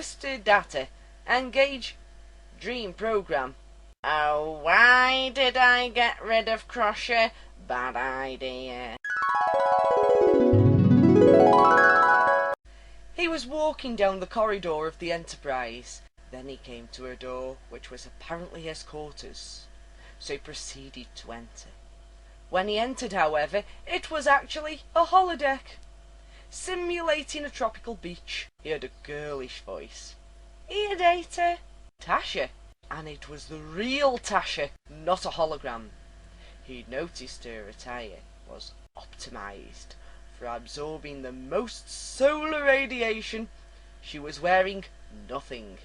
Mr. Data. Engage Dream Program. Oh, why did I get rid of Crusher? Bad idea. He was walking down the corridor of the Enterprise. Then he came to a door which was apparently his quarters, so he proceeded to enter. When he entered, however, it was actually a holodeck. Simulating a tropical beach, he heard a girlish voice. "Here, Data." Tasha. And it was the real Tasha, not a hologram. He noticed her attire was optimized for absorbing the most solar radiation. She was wearing nothing.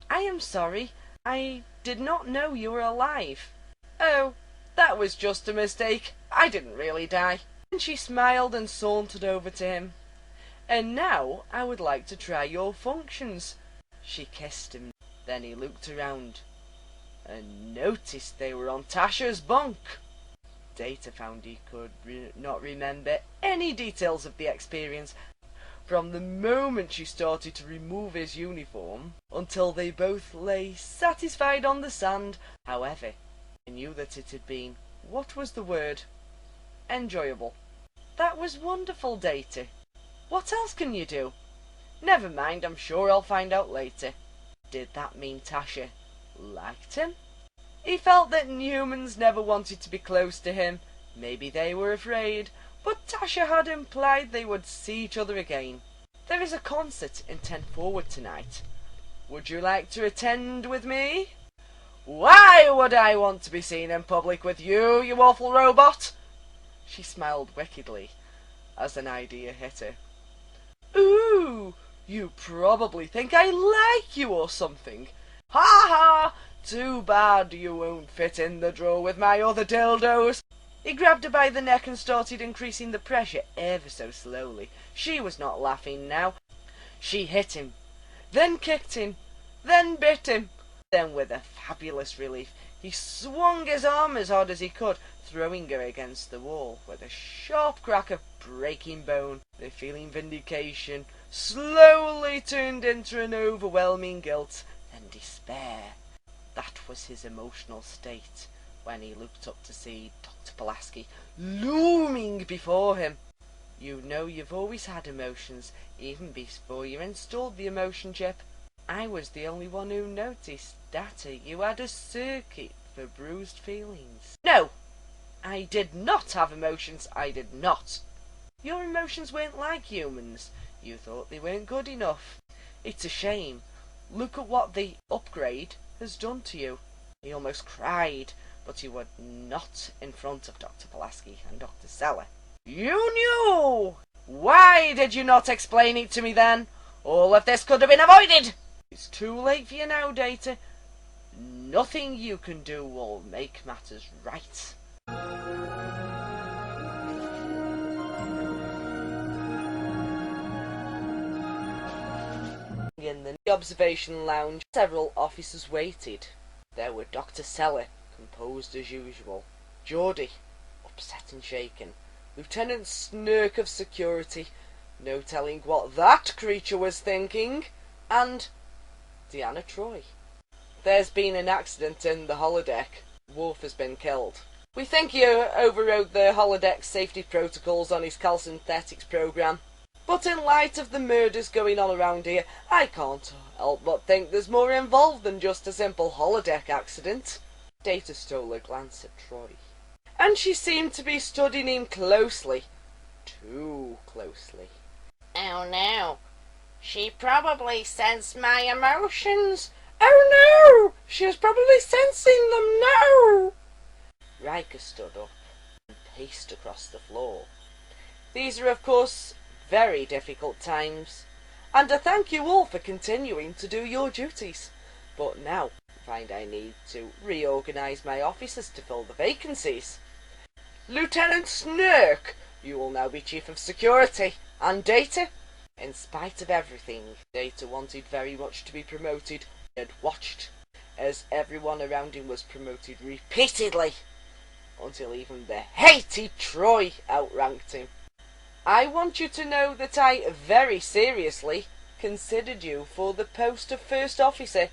"I am sorry, I did not know you were alive." "Oh, that was just a mistake. I didn't really die." And she smiled and sauntered over to him. "And now I would like to try your functions." She kissed him. Then he looked around and noticed they were on Tasha's bunk. Data found he could not remember any details of the experience from the moment she started to remove his uniform until they both lay satisfied on the sand. However, he knew that it had been, what was the word? Enjoyable. "That was wonderful, Data. What else can you do?" "Never mind, I'm sure I'll find out later." Did that mean Tasha liked him? He felt that humans never wanted to be close to him. Maybe they were afraid, but Tasha had implied they would see each other again. "There is a concert in 10 Forward tonight. Would you like to attend with me?" "Why would I want to be seen in public with you, you awful robot?" She smiled wickedly as an idea hit her. "Ooh, you probably think I like you or something. Ha ha! Too bad you won't fit in the drawer with my other dildos." He grabbed her by the neck and started increasing the pressure ever so slowly. She was not laughing now. She hit him, then kicked him, then bit him. Then, with a fabulous relief, he swung his arm as hard as he could, throwing her against the wall with a sharp crack of breaking bone. The feeling vindication slowly turned into an overwhelming guilt and despair. That was his emotional state when he looked up to see Dr. Pulaski looming before him. You know you've always had emotions, even before you installed the emotion chip. I was the only one who noticed, Data, you had a circuit for bruised feelings. No, I did not have emotions, I did not. Your emotions weren't like humans. You thought they weren't good enough. It's a shame. Look at what the upgrade has done to you." He almost cried, but he would not in front of Dr. Pulaski and Dr. Seller. "You knew! Why did you not explain it to me then? All of this could have been avoided!" "It's too late for you now, Data. Nothing you can do will make matters right." In the observation lounge, several officers waited. There were Dr. Seller, composed as usual, Geordie, upset and shaken, Lieutenant Snirk of Security, no telling what that creature was thinking, and Deanna Troy. "There's been an accident in the holodeck. Worf has been killed. We think he overrode the holodeck safety protocols on his calisthenics program. But in light of the murders going on around here, I can't help but think there's more involved than just a simple holodeck accident." Data stole a glance at Troy, and she seemed to be studying him closely. Too closely. "Oh no, she probably sensed my emotions. Oh no, she was probably sensing them now." Riker stood up and paced across the floor. "These are, of course, very difficult times, and I thank you all for continuing to do your duties. But now I find I need to reorganize my officers to fill the vacancies. Lieutenant Snirk, you will now be Chief of Security, and Data." In spite of everything, Data wanted very much to be promoted. He had watched as everyone around him was promoted repeatedly, until even the hated Troy outranked him. "I want you to know that I very seriously considered you for the post of first officer.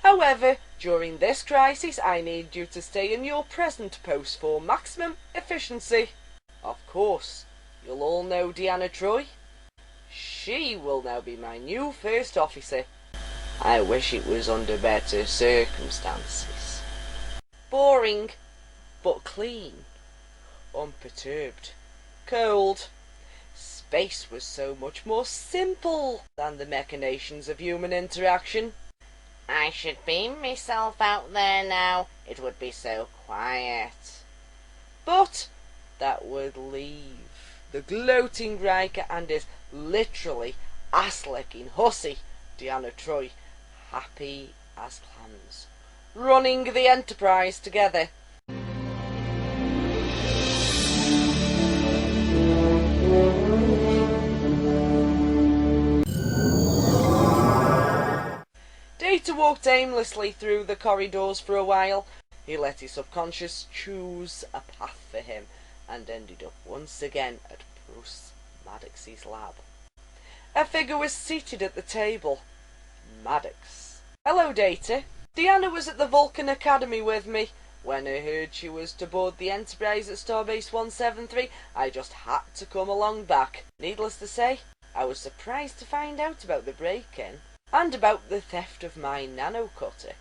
However, during this crisis, I need you to stay in your present post for maximum efficiency. Of course, you'll all know Deanna Troy. She will now be my new first officer. I wish it was under better circumstances. Boring, but clean. Unperturbed. Cold. Space was so much more simple than the machinations of human interaction. I should beam myself out there now. It would be so quiet. But that would leave the gloating Riker and his literally ass-licking hussy, Deanna Troy, happy as clams, running the Enterprise together. Data walked aimlessly through the corridors for a while. He let his subconscious choose a path for him, and ended up once again at Bruce Maddox's lab. A figure was seated at the table. Maddox. Hello, Data. Deanna was at the Vulcan Academy with me. When I heard she was to board the Enterprise at Starbase 173, I just had to come along back. Needless to say, I was surprised to find out about the break-in, and about the theft of my nanocutter.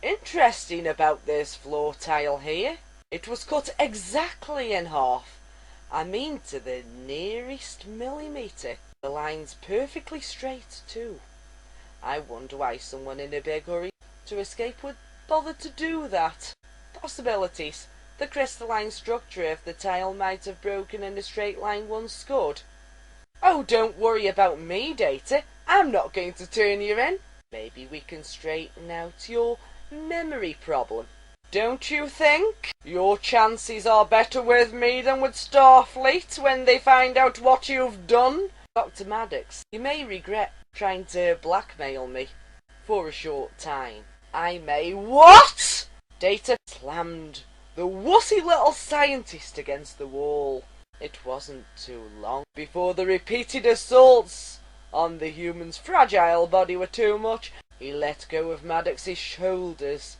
Interesting about this floor tile here. It was cut exactly in half. I mean to the nearest millimetre. The line's perfectly straight too. I wonder why someone in a big hurry to escape would bother to do that. Possibilities. The crystalline structure of the tile might have broken in a straight line once could. Oh, don't worry about me, Data. I'm not going to turn you in. Maybe we can straighten out your memory problem. Don't you think? Your chances are better with me than with Starfleet when they find out what you've done. Dr. Maddox, you may regret trying to blackmail me for a short time. I may what? Data slammed the wussy little scientist against the wall. It wasn't too long before the repeated assaults on the human's fragile body were too much. He let go of Maddox's shoulders,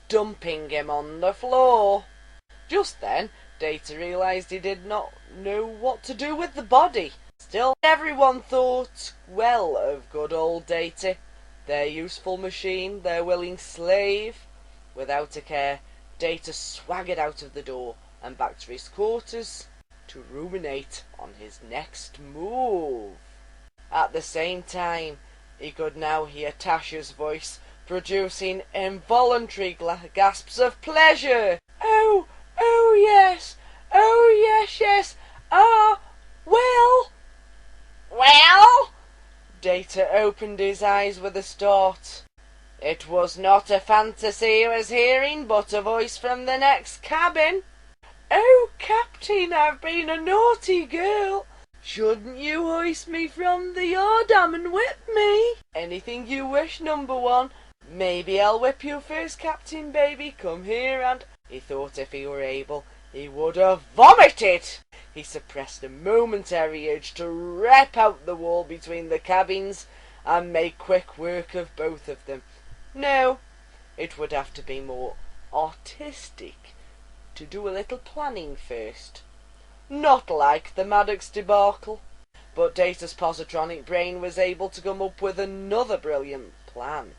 dumping him on the floor. Just then, Data realised he did not know what to do with the body. Still, everyone thought well of good old Data, their useful machine, their willing slave. Without a care, Data swaggered out of the door and back to his quarters to ruminate on his next move. At the same time, he could now hear Tasha's voice producing involuntary gasps of pleasure. Oh, yes, yes, well. Well? Data opened his eyes with a start. It was not a fantasy he was hearing, but a voice from the next cabin. Oh, Captain, I've been a naughty girl. Shouldn't you hoist me from the yardam and whip me? Anything you wish, number one. Maybe I'll whip you first, Captain Baby. Come here and... He thought if he were able, he would have vomited. He suppressed a momentary urge to rip out the wall between the cabins and make quick work of both of them. No, it would have to be more artistic to do a little planning first. Not like the Maddox debacle. But Data's positronic brain was able to come up with another brilliant plan.